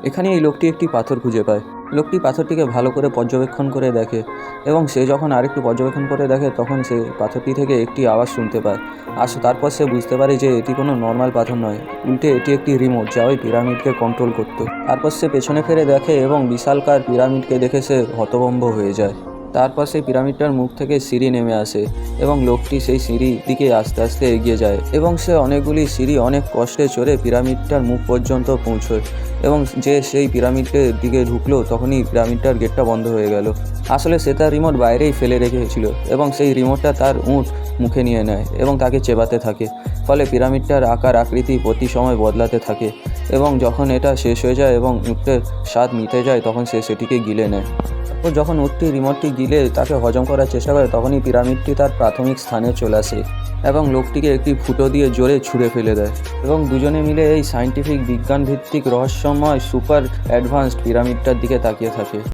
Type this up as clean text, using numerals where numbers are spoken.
এখানে এই লোকটি একটি পাথর খুঁজে পায়। লোকটি পাথরটিকে ভালো করে পর্যবেক্ষণ করে দেখে এবং সে যখন আরেকটু পর্যবেক্ষণ করে দেখে তখন সে পাথরটি থেকে একটি আওয়াজ শুনতে পায়। তারপর সে বুঝতে পারে যে এটি কোনো নর্মাল পাথর নয়, উল্টে এটি একটি রিমোট যা ওই পিরামিডকে কন্ট্রোল করতো। তারপর সে পেছনে ফিরে দেখে এবং বিশালকায় পিরামিডকে দেখে সে হতভম্ব হয়ে যায়। তারপর সেই পিরামিডটার মুখ থেকে সিঁড়ি নেমে আসে এবং লোকটি সেই সিঁড়ির দিকে আস্তে আস্তে এগিয়ে যায় এবং সে অনেকগুলি সিঁড়ি অনেক কষ্টে চড়ে পিরামিডটার মুখ পর্যন্ত পৌঁছয় এবং যে সেই পিরামিডের দিকে ঢুকলো তখনই পিরামিডটার গেটটা বন্ধ হয়ে গেল। আসলে সে তার রিমোট বাইরেই ফেলে রেখেছিল এবং সেই রিমোটটা তার মুখে নিয়ে নেয় এবং তাকে চেবাতে থাকে। ফলে পিরামিডটার আকার আকৃতি প্রতি সময় বদলাতে থাকে এবং যখন এটা শেষ হয়ে যায় এবং উটের স্বাদ মিটে যায় তখন সে সেটিকে গিলে নেয়। ও যখন উটটি রিমোটটি গিলে তাকে হজম করার চেষ্টা করে তখনই পিরামিডটি তার প্রাথমিক স্থানে চলে আসে এবং লোকটিকে একটি ফুটো দিয়ে জোরে ছুঁড়ে ফেলে দেয় এবং দুজনে মিলে এই সায়েন্টিফিক বিজ্ঞান ভিত্তিক রহস্যময় সুপার অ্যাডভান্সড পিরামিডটার দিকে তাকিয়ে থাকে।